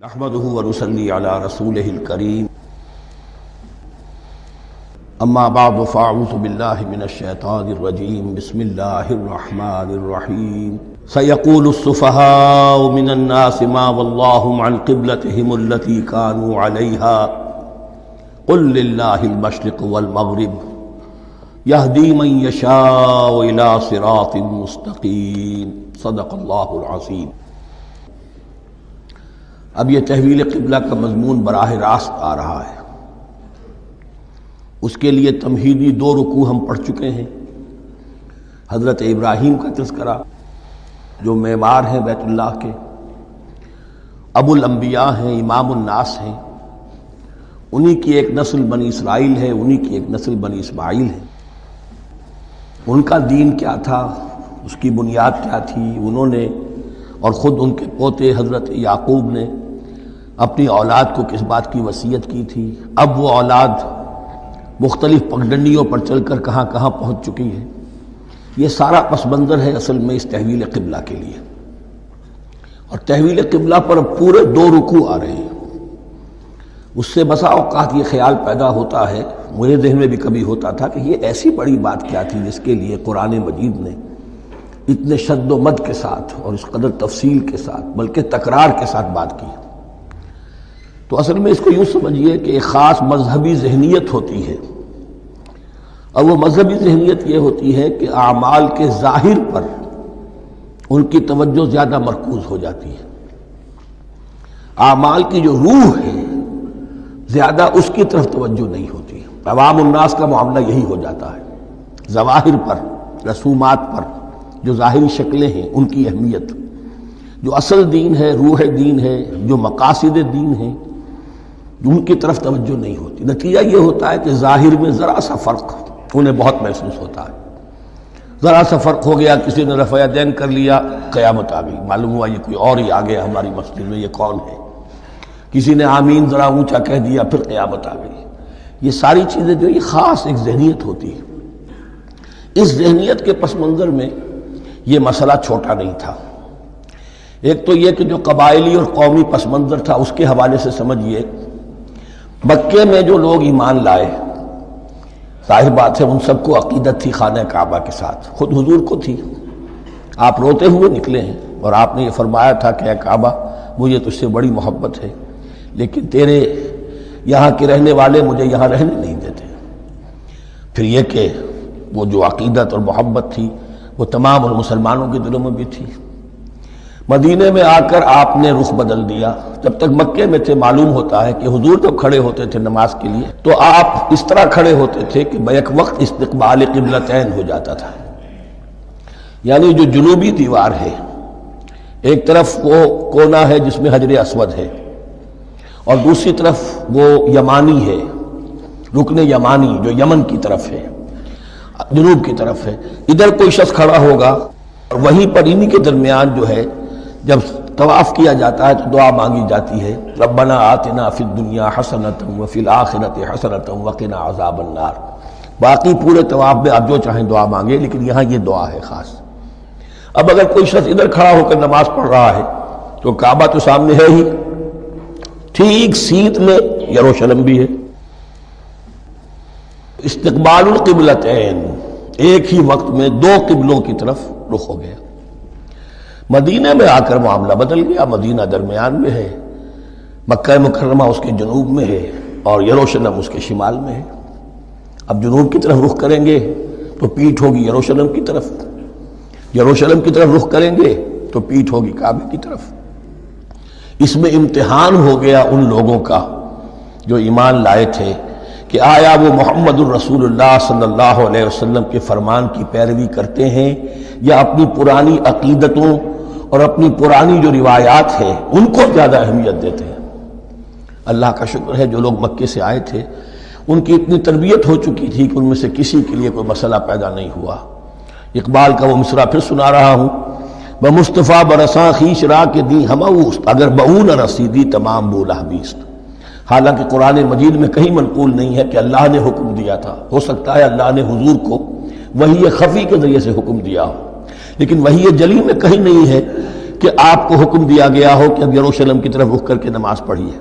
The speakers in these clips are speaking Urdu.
نحمده ونصلي على رسوله الكريم اما بعد فاعوذ بالله من الشيطان الرجيم بسم الله الرحمن الرحيم سيقول السفهاء من الناس ما واللهم عن قبلتهم التي كانوا عليها قل لله المشرق والمغرب يهدي من يشاء الى صراط مستقيم صدق الله العظيم۔ اب یہ تحویل قبلہ کا مضمون براہ راست آ رہا ہے۔ اس کے لیے تمہیدی 2 رکوع ہم پڑھ چکے ہیں۔ حضرت ابراہیم کا تذکرہ جو معمار ہیں بیت اللہ کے، ابو الانبیاء ہیں، امام الناس ہیں، انہی کی ایک نسل بنی اسرائیل ہے، انہی کی ایک نسل بنی اسماعیل ہے۔ ان کا دین کیا تھا، اس کی بنیاد کیا تھی، انہوں نے اور خود ان کے پوتے حضرت یعقوب نے اپنی اولاد کو کس بات کی وصیت کی تھی، اب وہ اولاد مختلف پگڈنڈیوں پر چل کر کہاں کہاں پہنچ چکی ہے، یہ سارا پس منظر ہے اصل میں اس تحویل قبلہ کے لیے۔ اور تحویل قبلہ پر پورے 2 رکوع آ رہے ہیں۔ اس سے بسا اوقات یہ خیال پیدا ہوتا ہے، میرے ذہن میں بھی کبھی ہوتا تھا کہ یہ ایسی بڑی بات کیا تھی جس کے لیے قرآن مجید نے اتنے شد و مد کے ساتھ اور اس قدر تفصیل کے ساتھ بلکہ تکرار کے ساتھ بات کی۔ تو اصل میں اس کو یوں سمجھیے کہ ایک خاص مذہبی ذہنیت ہوتی ہے، اور وہ مذہبی ذہنیت یہ ہوتی ہے کہ اعمال کے ظاہر پر ان کی توجہ زیادہ مرکوز ہو جاتی ہے، اعمال کی جو روح ہے زیادہ اس کی طرف توجہ نہیں ہوتی۔ عوام الناس کا معاملہ یہی ہو جاتا ہے، ظواہر پر، رسومات پر، جو ظاہری شکلیں ہیں ان کی اہمیت، جو اصل دین ہے، روح دین ہے، جو مقاصد دین ہیں، ان کی طرف توجہ نہیں ہوتی۔ نتیجہ یہ ہوتا ہے کہ ظاہر میں ذرا سا فرق انہیں بہت محسوس ہوتا ہے، ذرا سا فرق ہو گیا، کسی نے رفع یدین کر لیا، قیامت آ گئی، معلوم ہوا یہ کوئی اور ہی آ گیا ہماری مسجد میں، یہ کون ہے، کسی نے آمین ذرا اونچا کہہ دیا، پھر قیامت آ گئی۔ یہ ساری چیزیں جو یہ خاص ایک ذہنیت ہوتی ہے، اس ذہنیت کے پس منظر میں یہ مسئلہ چھوٹا نہیں تھا۔ ایک تو یہ کہ جو قبائلی اور قومی پس منظر تھا اس کے حوالے سے سمجھیے، مکے میں جو لوگ ایمان لائے، ظاہر بات ہے ان سب کو عقیدت تھی خانہ کعبہ کے ساتھ، خود حضور کو تھی۔ آپ روتے ہوئے نکلے ہیں اور آپ نے یہ فرمایا تھا کہ اے کعبہ مجھے تجھ سے بڑی محبت ہے، لیکن تیرے یہاں کے رہنے والے مجھے یہاں رہنے نہیں دیتے۔ پھر یہ کہ وہ جو عقیدت اور محبت تھی وہ تمام اور مسلمانوں کے دلوں میں بھی تھی۔ مدینے میں آ کر آپ نے رخ بدل دیا۔ جب تک مکے میں تھے معلوم ہوتا ہے کہ حضور جب کھڑے ہوتے تھے نماز کے لیے تو آپ اس طرح کھڑے ہوتے تھے کہ بیک وقت استقبال قبلتین ہو جاتا تھا، یعنی جو جنوبی دیوار ہے ایک طرف وہ کونا ہے جس میں حجر اسود ہے، اور دوسری طرف وہ یمانی ہے، رکن یمانی جو یمن کی طرف ہے، جنوب کی طرف ہے۔ ادھر کوئی شخص کھڑا ہوگا اور وہیں پر انہی کے درمیان جو ہے جب طواف کیا جاتا ہے تو دعا مانگی جاتی ہے، ربنا آتنا فی الدنیا حسنۃ وفی الآخرۃ حسنۃ وقنا عذاب النار۔ باقی پورے طواف میں آپ جو چاہیں دعا مانگے، لیکن یہاں یہ دعا ہے خاص۔ اب اگر کوئی شخص ادھر کھڑا ہو کر نماز پڑھ رہا ہے تو کعبہ تو سامنے ہے ہی، ٹھیک سیت میں یروشلم بھی ہے۔ استقبال القبلتین، ایک ہی وقت میں 2 قبلوں کی طرف رخ ہو گیا۔ مدینہ میں آ کر معاملہ بدل گیا، مدینہ درمیان میں ہے، مکہ مکرمہ اس کے جنوب میں ہے اور یروشلم اس کے شمال میں ہے۔ اب جنوب کی طرف رخ کریں گے تو پیٹھ ہوگی یروشلم کی طرف، یروشلم کی طرف رخ کریں گے تو پیٹھ ہوگی کعبے کی طرف۔ اس میں امتحان ہو گیا ان لوگوں کا جو ایمان لائے تھے کہ آیا وہ محمد الرسول اللہ صلی اللہ علیہ وسلم کے فرمان کی پیروی کرتے ہیں یا اپنی پرانی عقیدتوں اور اپنی پرانی جو روایات ہیں ان کو زیادہ اہمیت دیتے ہیں۔ اللہ کا شکر ہے جو لوگ مکے سے آئے تھے ان کی اتنی تربیت ہو چکی تھی کہ ان میں سے کسی کے لیے کوئی مسئلہ پیدا نہیں ہوا۔ اقبال کا وہ مصرع پھر سنا رہا ہوں، بمصطفیٰ برساں خیش را کے دی ہموست اگر بہو نہ رسیدی تمام بولا بیست۔ حالانکہ قرآن مجید میں کہیں منقول نہیں ہے کہ اللہ نے حکم دیا تھا، ہو سکتا ہے اللہ نے حضور کو وحی خفی کے ذریعے سے حکم دیا ہو، لیکن وحی جلی میں کہیں نہیں ہے کہ آپ کو حکم دیا گیا ہو کہ اب یروشلم کی طرف رخ کر کے نماز پڑھیے۔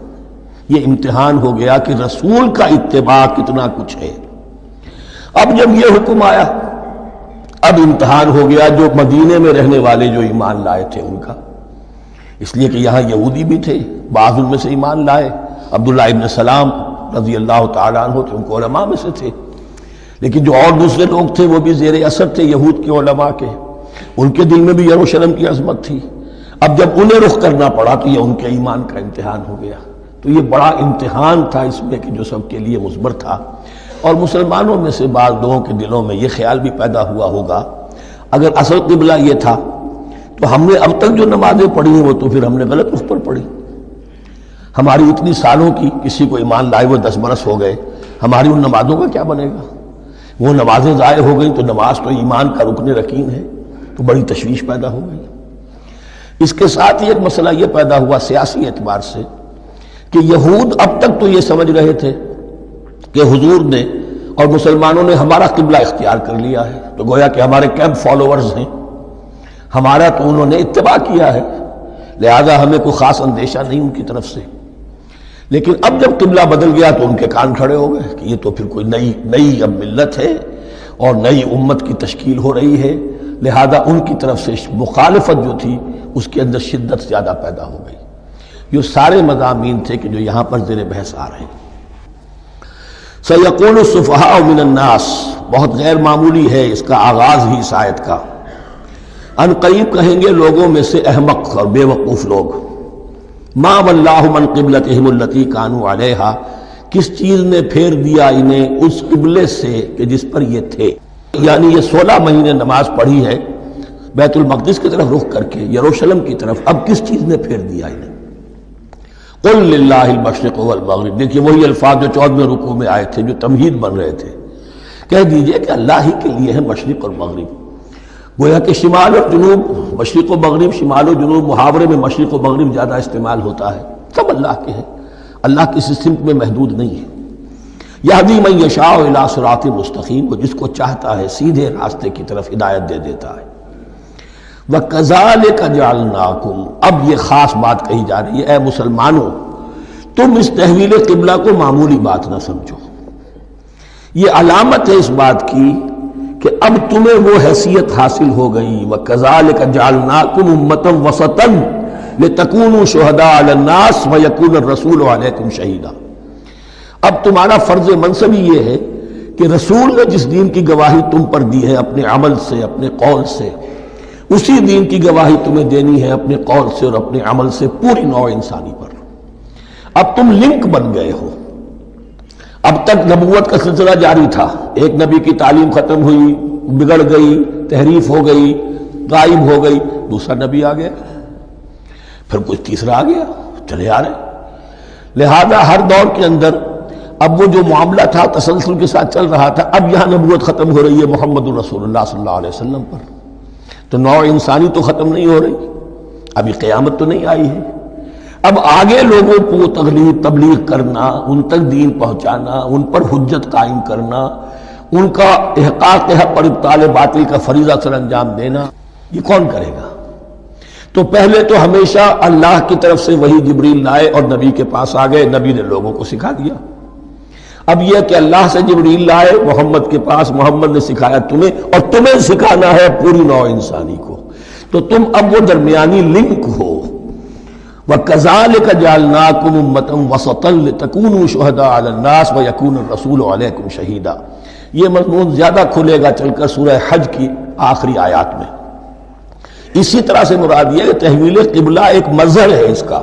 یہ امتحان ہو گیا کہ رسول کا اتباع کتنا کچھ ہے۔ اب جب یہ حکم آیا، اب امتحان ہو گیا جو مدینے میں رہنے والے جو ایمان لائے تھے ان کا، اس لیے کہ یہاں یہودی بھی تھے، بعض ان میں سے ایمان لائے۔ عبداللہ ابن سلام رضی اللہ تعالیٰ عنہ تھے، ان کو علماء میں سے تھے، لیکن جو اور دوسرے لوگ تھے وہ بھی زیر اثر تھے یہود کے علماء کے، ان کے دل میں بھی یروشلم کی عظمت تھی۔ اب جب انہیں رخ کرنا پڑا تو یہ ان کے ایمان کا امتحان ہو گیا۔ تو یہ بڑا امتحان تھا اس میں کہ جو سب کے لیے مثبر تھا، اور مسلمانوں میں سے بعض لوگوں کے دلوں میں یہ خیال بھی پیدا ہوا ہوگا اگر اصل قبلہ یہ تھا تو ہم نے اب تک جو نمازیں پڑھی ہیں وہ تو پھر ہم نے غلط رخ پر پڑھی۔ ہماری اتنی سالوں کی، کسی کو ایمان لائے وہ 10 برس ہو گئے، ہماری ان نمازوں کا کیا بنے گا؟ وہ نمازیں ضائع ہو گئیں تو نماز تو ایمان کا رکن رکین ہے، تو بڑی تشویش پیدا ہو گئی۔ اس کے ساتھ ہی ایک مسئلہ یہ پیدا ہوا سیاسی اعتبار سے کہ یہود اب تک تو یہ سمجھ رہے تھے کہ حضور نے اور مسلمانوں نے ہمارا قبلہ اختیار کر لیا ہے، تو گویا کہ ہمارے کیمپ فالوورز ہیں، ہمارا تو انہوں نے اتباع کیا ہے، لہذا ہمیں کوئی خاص اندیشہ نہیں ان کی طرف سے۔ لیکن اب جب قبلہ بدل گیا تو ان کے کان کھڑے ہو گئے کہ یہ تو پھر کوئی نئی اب ملت ہے اور نئی امت کی تشکیل ہو رہی ہے، لہذا ان کی طرف سے مخالفت جو تھی اس کے اندر شدت زیادہ پیدا ہو گئی۔ یہ سارے مضامین تھے کہ جو یہاں پر زیر بحث آ رہے ہیں۔ سَيَقُولُ السُّفَهَاءُ مِنَ النَّاسِ، بہت غیر معمولی ہے اس کا آغاز ہی اس آیت کا۔ ان قریب کہیں گے لوگوں میں سے احمق اور بے وقوف لوگ، ما وَلَّاهُمْ عَنْ قِبْلَتِهِمُ الَّتِي كَانُوا عَلَيْهَا، کس چیز نے پھیر دیا انہیں اس قبلے سے کہ جس پر یہ تھے۔ یعنی یہ 16 مہینے نماز پڑھی ہے بیت المقدس کی طرف رخ کر کے، یروشلم کی طرف، اب کس چیز نے پھیر دیا انہیں؟ قُلْ لِلَّهِ الْمَشْرِقُ وَالْمَغْرِبُ، دیکھیے وہی الفاظ جو 14ویں رکوع میں آئے تھے جو تمہید بن رہے تھے، کہہ دیجئے کہ اللہ ہی کے لیے ہے مشرق اور مغرب۔ گویا کہ شمال اور جنوب، مشرق و مغرب، شمال و جنوب، محاورے میں مشرق و مغرب زیادہ استعمال ہوتا ہے، سب اللہ کے ہیں، اللہ کسی سمت میں محدود نہیں ہے۔ یہدی من یشاء الی صراط مستقیم، وہ جس کو چاہتا ہے سیدھے راستے کی طرف ہدایت دے دیتا ہے۔ وَكَذَلِكَ جَعَلْنَاكُمْ، اب یہ خاص بات کہی جا رہی ہے، اے مسلمانوں تم اس تحویل قبلہ کو معمولی بات نہ سمجھو، یہ علامت ہے اس بات کی کہ اب تمہیں وہ حیثیت حاصل ہو گئی۔ وَكَذَلِكَ جَعَلْنَاكُمْ أُمَّةً وَسَطًا لِتَكُونُوا شُهَدَاءَ عَلَى النَّاسِ وَيَكُونَ الرَّسُولُ عَلَيْكُمْ شَهِيدًا، اب تمہارا فرض منصب یہ ہے کہ رسول نے جس دین کی گواہی تم پر دی ہے اپنے عمل سے، اپنے قول سے، اسی دین کی گواہی تمہیں دینی ہے اپنے قول سے اور اپنے عمل سے پوری نوع انسانی پر۔ اب تم لنک بن گئے ہو۔ اب تک نبوت کا سلسلہ جاری تھا، ایک نبی کی تعلیم ختم ہوئی، بگڑ گئی، تحریف ہو گئی، غائب ہو گئی، دوسرا نبی آ گیا، پھر کچھ تیسرا آ گیا، چلے آ رہے۔ لہذا ہر دور کے اندر اب وہ جو معاملہ تھا تسلسل کے ساتھ چل رہا تھا، اب یہاں نبوت ختم ہو رہی ہے محمد الرسول اللہ صلی اللہ علیہ وسلم پر، تو نوع انسانی تو ختم نہیں ہو رہی، ابھی قیامت تو نہیں آئی ہے۔ اب آگے لوگوں کو تبلیغ کرنا، ان تک دین پہنچانا، ان پر حجت قائم کرنا، ان کا احقاق حق اور ابطال باطل کا فریضہ سر انجام دینا، یہ کون کرے گا؟ تو پہلے تو ہمیشہ اللہ کی طرف سے وہی جبریل لائے اور نبی کے پاس آ گئے، نبی نے لوگوں کو سکھا دیا۔ اب یہ کہ اللہ سے جبریل لائے محمد کے پاس، محمد نے سکھایا تمہیں، اور تمہیں سکھانا ہے پوری نوع انسانی کو، تو تم اب وہ درمیانی لنک ہو۔ وَكَذَلِكَ جَعَلْنَاكُمْ أُمَّةً وَسَطًا لِتَكُونُوا شُهَدَاءَ عَلَى النَّاسِ وَيَكُونَ الرَّسُولُ عَلَيْكُمْ شَهِيدًا، یہ مضمون زیادہ کھلے گا چل کر سورہ حج کی آخری آیات میں۔ اسی طرح سے مراد یہ کہ تحویل قبلہ ایک مظہر ہے اس کا،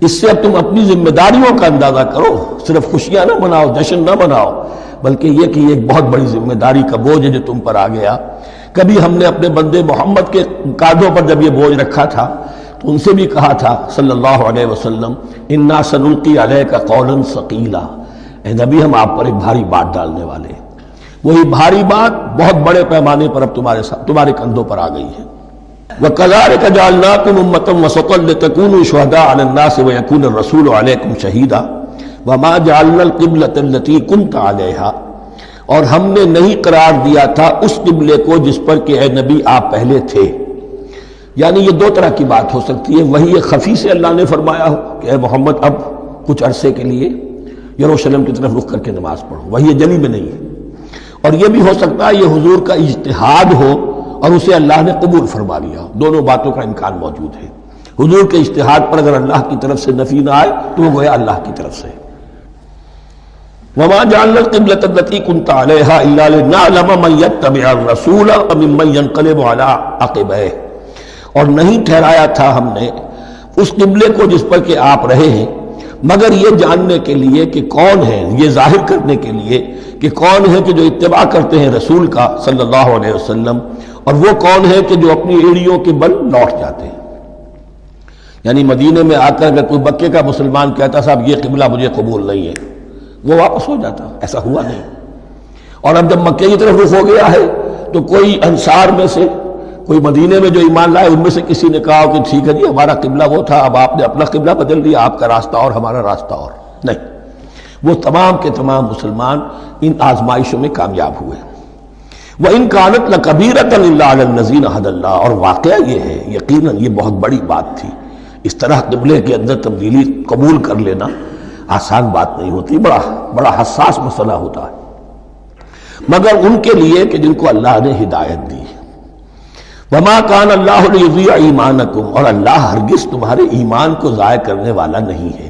اس سے اب تم اپنی ذمہ داریوں کا اندازہ کرو، صرف خوشیاں نہ مناؤ، جشن نہ مناؤ، بلکہ یہ کہ یہ ایک بہت بڑی ذمہ داری کا بوجھ ہے جو تم پر آ گیا۔ کبھی ہم نے اپنے بندے محمد کے کاندھوں پر جب یہ بوجھ رکھا تھا تو ان سے بھی کہا تھا صلی اللہ علیہ وسلم، اِنَّا سَنُلْقِي عَلَيْكَ قَوْلًا ثَقِيلًا، اے نبی ہم آپ پر ایک بھاری بات ڈالنے والے ہیں۔ وہی بھاری بات بہت بڑے پیمانے پر اب تمہارے کندھوں پر آ گئی ہے۔ وَكَذَلِكَ جَعَلْنَاكُمْ أُمَّةً وَسَطًا لِتَكُونُوا شُهَدَاءَ عَلَى النَّاسِ وَيَكُونَ الرَّسُولُ عَلَيْكُمْ شَهِيدًا وَمَا جَعَلْنَا الْقِبْلَةَ الَّتِي كُنْتَ عَلَيْهَا، اور ہم نے نہیں قرار دیا تھا اس قبلے کو جس پر کہ اے نبی آپ پہلے تھے، یعنی یہ دو طرح کی بات ہو سکتی ہے، وہی خفی سے اللہ نے فرمایا ہو کہ اے محمد اب کچھ عرصے کے لیے یروشلم کی طرف رخ کر کے نماز پڑھو، وہی جلی میں نہیں ہے، اور یہ بھی ہو سکتا ہے یہ حضور کا اجتہاد ہو اور اسے اللہ نے قبول فرما لیا ہو، دونوں باتوں کا امکان موجود ہے۔ حضور کے اجتہاد پر اگر اللہ کی طرف سے نفی نہ آئے تو وہ گویا اللہ کی طرف سے۔ وما جعلنا القبلة التي كنت عليها الا لنعلم من يتبع الرسول وممن ينقلب على عقبيه، اور نہیں ٹھہرایا تھا ہم نے اس قبلے کو جس پر کہ آپ رہے ہیں مگر یہ جاننے کے لیے کہ کون ہے، یہ ظاہر کرنے کے لیے کہ کون ہے کہ جو اتباع کرتے ہیں رسول کا صلی اللہ علیہ وسلم، اور وہ کون ہے کہ جو اپنی ایڑیوں کے بل لوٹ جاتے ہیں۔ یعنی مدینے میں آ کر اگر کوئی مکے کا مسلمان کہتا صاحب یہ قبلہ مجھے قبول نہیں ہے، وہ واپس ہو جاتا، ایسا ہوا نہیں۔ اور اب جب مکے کی طرف رخ ہو گیا ہے تو کوئی انصار میں سے، کوئی مدینے میں جو ایمان لائے ان میں سے کسی نے کہا کہ ٹھیک ہے جی ہمارا قبلہ وہ تھا، اب آپ نے اپنا قبلہ بدل دیا، آپ کا راستہ اور ہمارا راستہ اور، نہیں، وہ تمام کے تمام مسلمان ان آزمائشوں میں کامیاب ہوئے۔ وَإِن كَانَتْ لَكَبِيرَةً إِلَّا عَلَى الَّذِينَ هَدَى اللَّهُ، اور واقعہ یہ ہے یقیناً یہ بہت بڑی بات تھی، اس طرح قبلے کے اندر تبدیلی قبول کر لینا آسان بات نہیں ہوتی، بڑا حساس مسئلہ ہوتا ہے، مگر ان کے لیے کہ جن کو اللہ نے ہدایت دی۔ وما كان اللہ لیضیع ایمانکم، اور اللہ ہرگز تمہارے ایمان کو ضائع کرنے والا نہیں ہے۔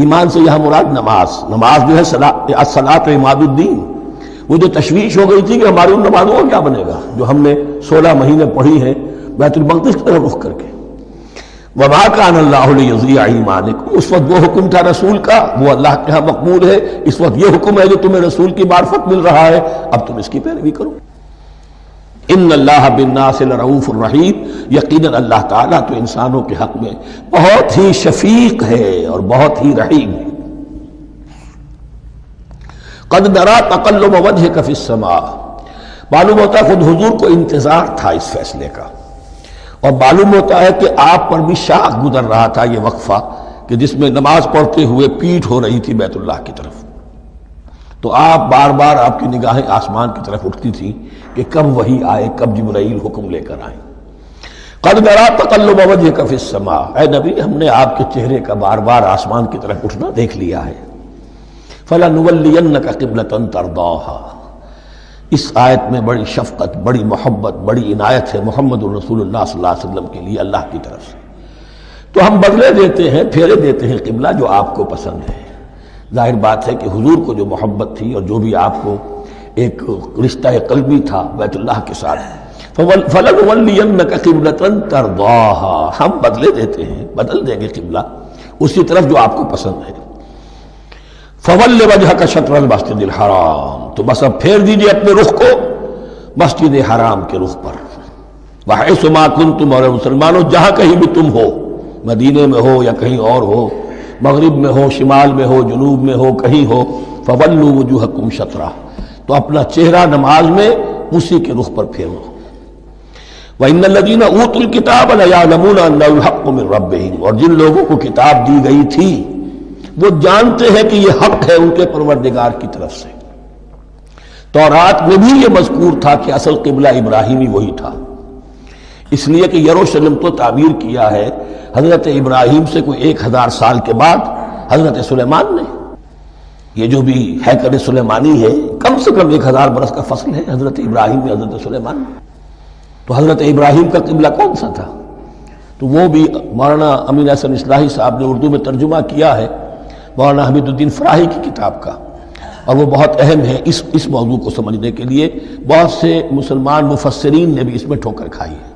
ایمان سے یہاں مراد نماز جو ہے الصلاۃ عماد الدین، وہ جو تشویش ہو گئی تھی کہ ہماری ان نمازوں کا کیا بنے گا جو ہم نے 16 مہینے پڑھی ہیں بیت المقدس کی طرف رخ کر کے۔ وما كان اللہ لیضیع ایمانکم، اس وقت وہ حکم تھا رسول کا، وہ اللہ کے ہاں مقبول ہے، اس وقت یہ حکم ہے جو تمہیں رسول کی معرفت مل رہا ہے، اب تم اس کی پیروی کرو۔ ان اللہ بالناس لرؤوف الرحیم، یقیناً اللہ تعالیٰ تو انسانوں کے حق میں بہت ہی شفیق ہے اور بہت ہی رحیم ہے۔ قد نرى تقلب وجهك في السماء، معلوم ہوتا ہے خود حضور کو انتظار تھا اس فیصلے کا، اور معلوم ہوتا ہے کہ آپ پر بھی شاخ گزر رہا تھا یہ وقفہ کہ جس میں نماز پڑھتے ہوئے پیٹھ ہو رہی تھی بیت اللہ کی طرف، تو آپ بار بار آپ کی نگاہیں آسمان کی طرف اٹھتی تھی کہ کب وحی آئے، کب جبرائیل حکم لے کر آئے۔ قد نرى تقلب وجهك في السماء، اے نبی ہم نے آپ کے چہرے کا بار بار آسمان کی طرف اٹھنا دیکھ لیا ہے۔ فَلَنُوَلِّيَنَّكَ قِبْلَةً تَرْضَاهَا، اس آیت میں بڑی شفقت، بڑی محبت، بڑی عنایت ہے محمد الرسول اللہ صلی اللہ علیہ وسلم کے لیے اللہ کی طرف سے، تو ہم بدلے دیتے ہیں، پھیرے دیتے ہیں قبلہ جو آپ کو پسند ہے۔ ظاہر بات ہے کہ حضور کو جو محبت تھی اور جو بھی آپ کو ایک رشتہ قلبی تھا بیت اللہ کے ساتھ، فَلَنُوَلِّيَنَّكَ قِبْلَةً تَرْضَاهَا، ہم بدلے دیتے ہیں، بدل دیں گے قبلہ اسی طرف جو آپ کو پسند ہے۔ فَوَلِّ وَجْهَكَ شَطْرَ الْمَسْجِدِ الْحَرَامِ، تو بس اب پھیر دیجئے اپنے رخ کو مسجد حرام کے رخ پر۔ وَحَيْثُ مَا كُنْتُمْ، اور مسلمانوں جہاں کہیں بھی تم ہو، مدینے میں ہو یا کہیں اور ہو، مغرب میں ہو، شمال میں ہو، جنوب میں ہو، کہیں ہو، فَوَلُّوا وُجُوهَكُمْ شَطْرَهُ، تو اپنا چہرہ نماز میں اسی کے رخ پر پھیرو۔ وَإِنَّ الَّذِينَ أُوتُوا الْكِتَابَ لَيَعْلَمُونَ أَنَّهُ الْحَقُّ مِنْ رَبِّهِمْ، اور جن لوگوں کو کتاب دی گئی تھی وہ جانتے ہیں کہ یہ حق ہے ان کے پروردگار کی طرف سے۔ تورات میں بھی یہ مذکور تھا کہ اصل قبلہ ابراہیمی وہی تھا، اس لیے کہ یروشلم تو تعمیر کیا ہے حضرت ابراہیم سے کوئی 1000 سال کے بعد حضرت سلیمان نے۔ یہ جو بھی ہیکل سلیمانی ہے کم سے کم 1000 برس کا فصل ہے حضرت ابراہیم میں حضرت سلیمان میں۔ تو حضرت ابراہیم کا قبلہ کون سا تھا؟ تو وہ بھی مولانا امین احسن اصلاحی صاحب نے اردو میں ترجمہ کیا ہے مولانا حمید الدین فراہی کی کتاب کا، اور وہ بہت اہم ہے اس موضوع کو سمجھنے کے لیے۔ بہت سے مسلمان مفسرین نے بھی اس میں ٹھوکر کھائی ہے۔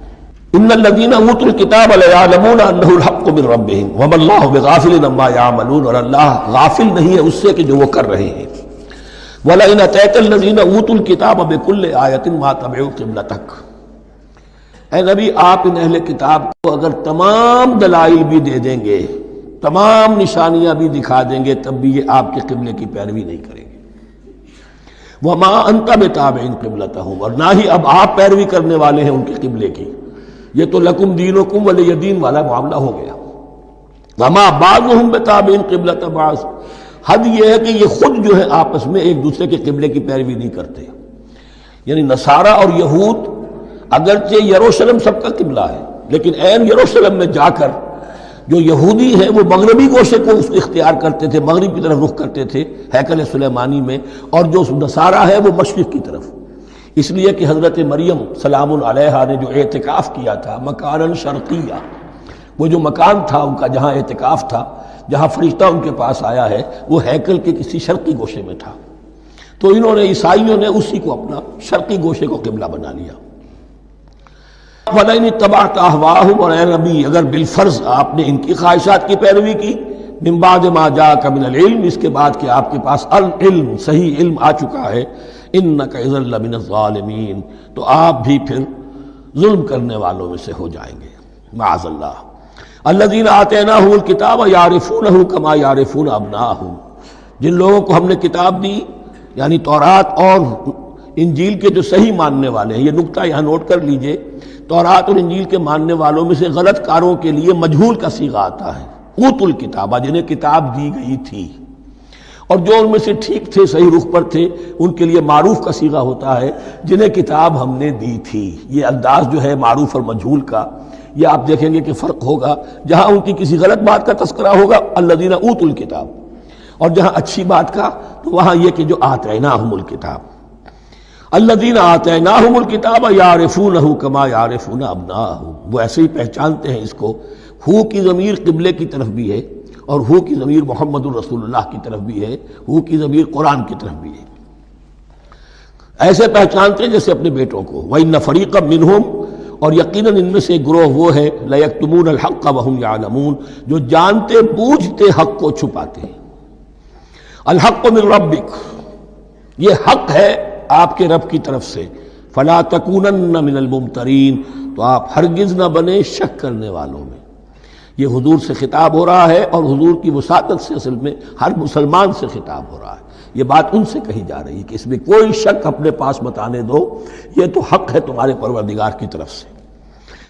ان الذین اوتوا الکتاب لیعلمون انہ الحق من ربہم وما اللہ بغافل عما یعملون، اور اللہ غافل نہیں ہے اس سے کہ جو وہ کر رہے ہیں۔ ولئن اتیت الذین اوتوا الکتاب بکل آیۃ ما تبعوا قبلتک، اے نبی آپ ان اہل کتاب کو اگر تمام دلائل بھی دے دیں گے، تمام نشانیاں بھی دکھا دیں گے، تب بھی یہ آپ کے قبلے کی پیروی نہیں کریں گے۔ وما انت بتابع قبلتہم، اور نہ ہی اب آپ پیروی کرنے والے ہیں ان کے قبلے کی۔ یہ تو لکم دینکم ولی دین والا معاملہ ہو گیا۔ وما بعضهم بتابع قبلۃ بعض، حد یہ ہے کہ یہ خود جو ہے آپس میں ایک دوسرے کے قبلے کی پیروی نہیں کرتے۔ یعنی نصارہ اور یہود اگرچہ یروشلم سب کا قبلہ ہے، لیکن عین یروشلم میں جا کر جو یہودی ہیں وہ مغربی گوشے کو اختیار کرتے تھے، مغرب کی طرف رخ کرتے تھے ہیکل سلیمانی میں، اور جو نصارہ ہے وہ مشرق کی طرف، اس لیے کہ حضرت مریم سلام علیہا نے جو اعتکاف کیا تھا مکاناً شرقیہ، وہ جو مکان تھا ان کا جہاں اعتکاف تھا، جہاں فرشتہ ان کے پاس آیا ہے، وہ ہیکل کے کسی شرقی گوشے میں تھا، تو انہوں نے عیسائیوں نے اسی کو اپنا شرقی گوشے کو قبلہ بنا لیا۔ وَلَئِنِ اتَّبَعْتَ أَهْوَاءَهُمْ، اور اے نبی اگر بالفرض آپ نے ان کی خواہشات کی پیروی کی، من بعد ما جاءك من العلم، اس کے بعد کہ آپ کے پاس العلم صحیح علم آ چکا ہے، انک اذا لمن الظالمین، تو آپ بھی پھر ظلم کرنے والوں میں سے ہو جائیں گے، معاذ اللہ۔ الذین آتیناہم الکتاب یعرفونہ کما یعرفون ابناءہم، جن لوگوں کو ہم نے کتاب دی یعنی تورات اور انجیل کے جو صحیح ماننے والے ہیں، یہ نقطہ یہاں نوٹ کر لیجئے، تورات اور انجیل کے ماننے والوں میں سے غلط کاروں کے لیے مجہول کا صیغہ آتا ہے، اوت الکتابہ، جنہیں کتاب دی گئی تھی، اور جو ان میں سے ٹھیک تھے، صحیح رخ پر تھے، ان کے لیے معروف کا صیغہ ہوتا ہے جنہیں کتاب ہم نے دی تھی۔ یہ انداز جو ہے معروف اور مجہول کا، یہ آپ دیکھیں گے کہ فرق ہوگا، جہاں ان کی کسی غلط بات کا تذکرہ ہوگا الذین اوتوا الکتاب، اور جہاں اچھی بات کا تو وہاں یہ کہ جو آتیناہم الکتاب، الذین آتیناہم الکتاب یعرفونہ کما یعرفون ابناءہم، وہ ایسے ہی پہچانتے ہیں اس کو۔ ہو کی ضمیر قبلے کی طرف بھی ہے، اور ہو کی ضمیر محمد الرسول اللہ کی طرف بھی ہے، ہو کی ضمیر قرآن کی طرف بھی ہے، ایسے پہچانتے ہیں جیسے اپنے بیٹوں کو۔ وَإِنَّ فَرِيقًا مِّنْهُمْ، اور یقیناً ان میں سے ایک گروہ وہ ہے لَيَكْتُمُونَ الْحَقَّ وَهُمْ يَعْلَمُونَ، جو جانتے بوجھتے حق کو چھپاتے ہیں۔ الحق من ربک، یہ حق ہے آپ کے رب کی طرف سے، فلا تکونن من الممترین، تو آپ ہرگز نہ بنے شک کرنے والوں میں۔ یہ حضور سے خطاب ہو رہا ہے، اور حضور کی وساطت سے اصل میں ہر مسلمان سے خطاب ہو رہا ہے۔ یہ بات ان سے کہی جا رہی ہے کہ اس میں کوئی شک اپنے پاس مت آنے دو، یہ تو حق ہے تمہارے پروردگار کی طرف سے۔